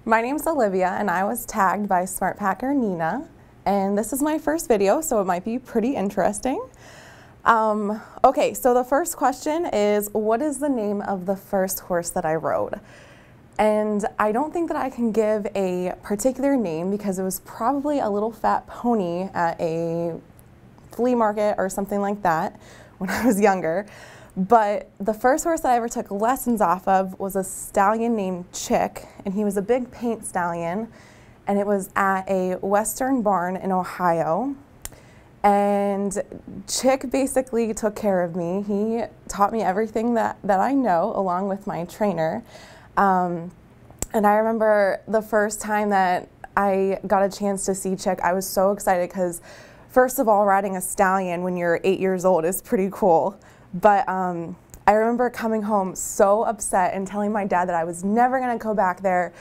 My name's Olivia and I was tagged by SmartPaker Nina, and this is my first video, so it might be pretty interesting. Okay, so the first question is, what is the name of the first horse that I rode? And I don't think that I can give a particular name because it was probably a little fat pony at a flea market or something like that when I was younger. But the first horse that I ever took lessons off of was a stallion named Chick, and he was a big paint stallion, and it was at a Western barn in Ohio. And Chick basically took care of me. He taught me everything that I know, along with my trainer. And I remember the first time that I got a chance to see Chick, I was so excited because, first of all, riding a stallion when you're 8 years old is pretty cool. But I remember coming home so upset and telling my dad that I was never going to go back there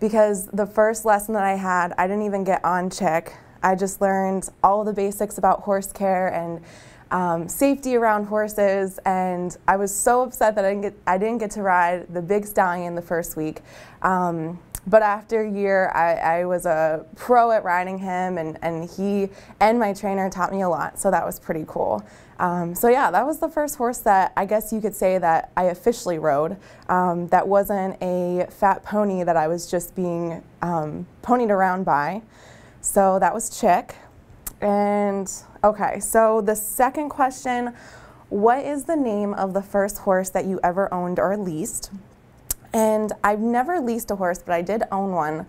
because the first lesson that I had, I didn't even get on Chick. I just learned all the basics about horse care and safety around horses, and I was so upset that I didn't get to ride the big stallion the first week. But after a year, I was a pro at riding him, and he and my trainer taught me a lot, so that was pretty cool. So yeah, that was the first horse that I guess you could say that I officially rode. That wasn't a fat pony that I was just being ponied around by. So that was Chick. And okay, so the second question, what is the name of the first horse that you ever owned or leased? And I've never leased a horse, but I did own one.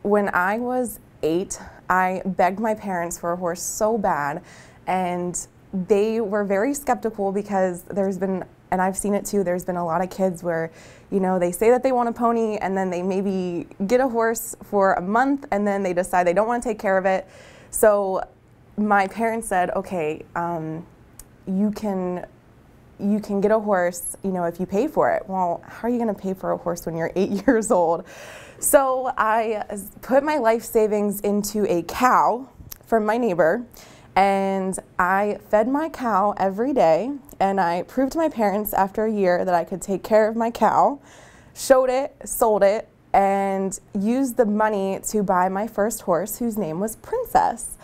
When I was 8, I begged my parents for a horse so bad, and they were very skeptical because there's been, and I've seen it too, there's been a lot of kids where, you know, they say that they want a pony and then they maybe get a horse for a month and then they decide they don't want to take care of it. So my parents said, okay, you can get a horse, you know, if you pay for it. Well, how are you going to pay for a horse when you're 8 years old? So I put my life savings into a cow from my neighbor, and I fed my cow every day, and I proved to my parents after a year that I could take care of my cow, showed it, sold it, and used the money to buy my first horse, whose name was Princess,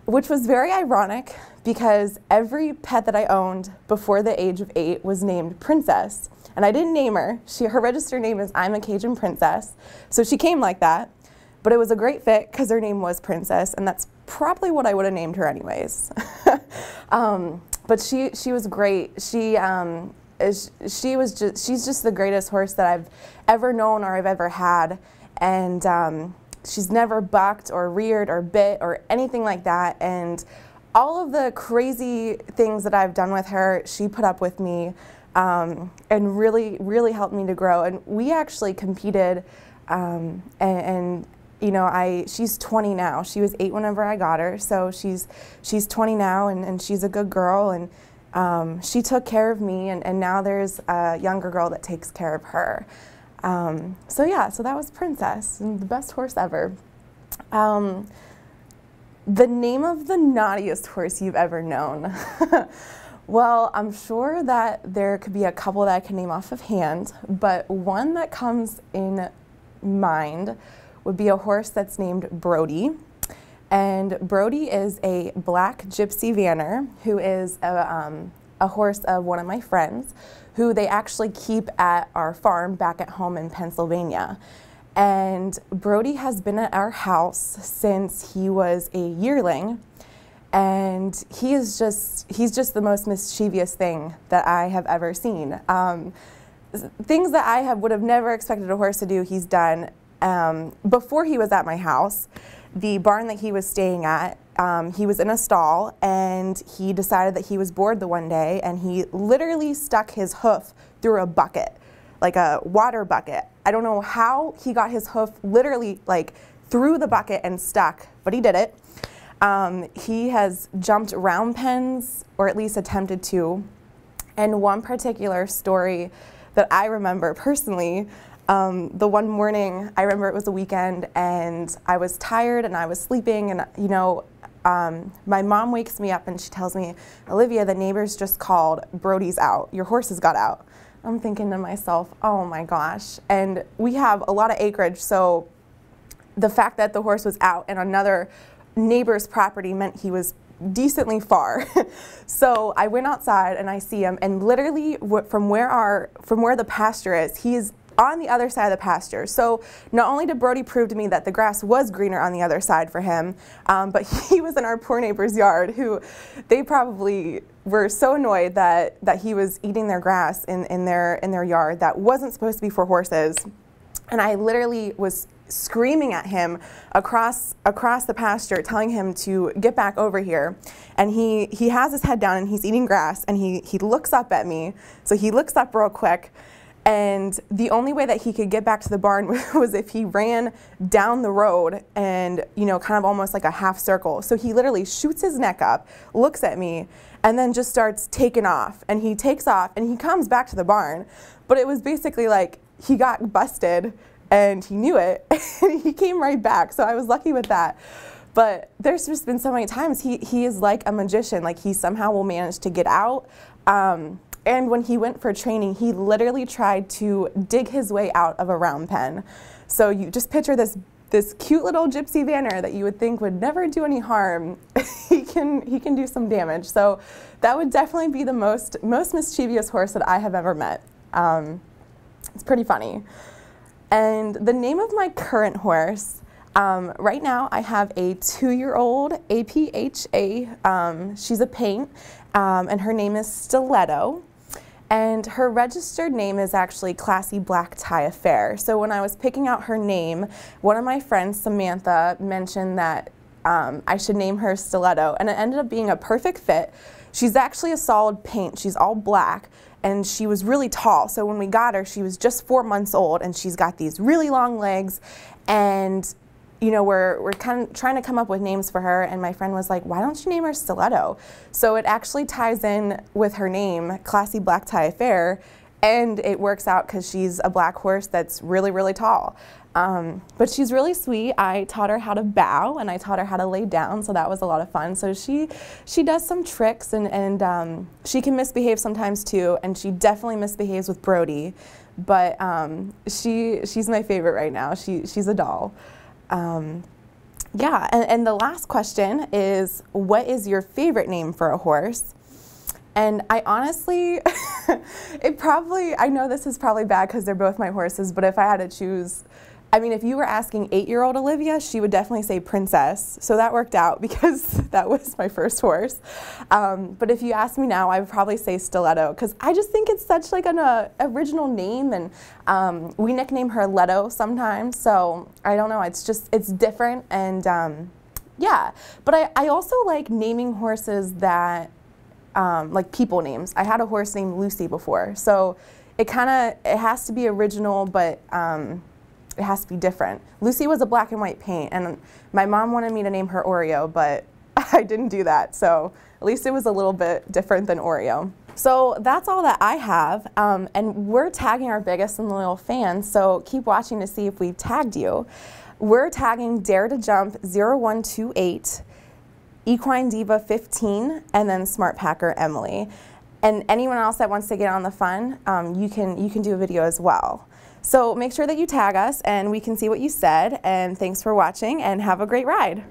which was very ironic because every pet that I owned before the age of 8 was named Princess. And I didn't name her. Her registered name is I'm a Cajun Princess, so she came like that. But it was a great fit because her name was Princess, and that's probably what I would have named her anyways. But she was great. She's just the greatest horse that I've ever known or I've ever had. And she's never bucked or reared or bit or anything like that. And all of the crazy things that I've done with her, she put up with me and really, really helped me to grow. And we actually competed, and you know, she's 20 now. She was 8 whenever I got her, so she's 20 now, and she's a good girl, and she took care of me, and now there's a younger girl that takes care of her. So yeah, so that was Princess, and the best horse ever. The name of the naughtiest horse you've ever known. Well, I'm sure that there could be a couple that I can name off of hand, but one that comes in mind would be a horse that's named Brody. And Brody is a black gypsy vanner who is a horse of one of my friends who they actually keep at our farm back at home in Pennsylvania. And Brody has been at our house since he was a yearling, and he's just the most mischievous thing that I have ever seen. Things that I would have never expected a horse to do, he's done. Before he was at my house, the barn that he was staying at, he was in a stall, and he decided that he was bored the one day, and he literally stuck his hoof through a bucket, like a water bucket. I don't know how he got his hoof literally like through the bucket and stuck, but he did it. He has jumped round pens, or at least attempted to. And one particular story that I remember personally, the one morning, I remember it was a weekend, and I was tired and I was sleeping, and you know, my mom wakes me up and she tells me, Olivia, the neighbors just called, Brody's out, your horse has got out. I'm thinking to myself, oh my gosh. And we have a lot of acreage, so the fact that the horse was out in another neighbor's property meant he was decently far. So I went outside and I see him, and literally from where the pasture is, he's on the other side of the pasture. So not only did Brody prove to me that the grass was greener on the other side for him, but he was in our poor neighbor's yard, who they probably were so annoyed that he was eating their grass in their yard that wasn't supposed to be for horses. And I literally was screaming at him across the pasture, telling him to get back over here. And he has his head down and he's eating grass, and he looks up at me. So he looks up real quick, and the only way that he could get back to the barn was if he ran down the road and, you know, kind of almost like a half circle. So he literally shoots his neck up, looks at me, and then just starts taking off. And he takes off and he comes back to the barn. But it was basically like he got busted and he knew it, and he came right back. So I was lucky with that. But there's just been so many times he is like a magician. Like, he somehow will manage to get out. And when he went for training, he literally tried to dig his way out of a round pen. So you just picture this cute little gypsy vanner that you would think would never do any harm. he can do some damage. So that would definitely be the most mischievous horse that I have ever met. It's pretty funny. And the name of my current horse, right now I have a 2-year-old APHA. She's a paint, and her name is Stiletto. And her registered name is actually Classy Black Tie Affair. So when I was picking out her name, one of my friends, Samantha, mentioned that I should name her Stiletto, and it ended up being a perfect fit. She's actually a solid paint. She's all black, and she was really tall. So when we got her, she was just 4 months old, and she's got these really long legs. And you know, we're kind of trying to come up with names for her, and my friend was like, why don't you name her Stiletto? So it actually ties in with her name, Classy Black Tie Affair, and it works out because she's a black horse that's really, really tall. But she's really sweet. I taught her how to bow, and I taught her how to lay down, so that was a lot of fun. So she does some tricks, and she can misbehave sometimes too, and she definitely misbehaves with Brody. But she's my favorite right now. She's a doll. Yeah, and the last question is, what is your favorite name for a horse? And I honestly, I know this is probably bad because they're both my horses, but if I had to choose, I mean, if you were asking 8-year-old Olivia, she would definitely say Princess. So that worked out because that was my first horse. But if you ask me now, I would probably say Stiletto, because I just think it's such like an original name, and we nickname her Leto sometimes. So I don't know, it's different, and yeah. But I also like naming horses that, like people names. I had a horse named Lucy before. So it has to be original, but it has to be different. Lucy was a black and white paint, and my mom wanted me to name her Oreo, but I didn't do that, so at least it was a little bit different than Oreo. So that's all that I have, and we're tagging our biggest and loyal fans, so keep watching to see if we've tagged you. We're tagging Dare to Jump 0128, Equine Diva 15, and then SmartPaker Emily. And anyone else that wants to get on the fun, you can do a video as well. So make sure that you tag us and we can see what you said, and thanks for watching and have a great ride.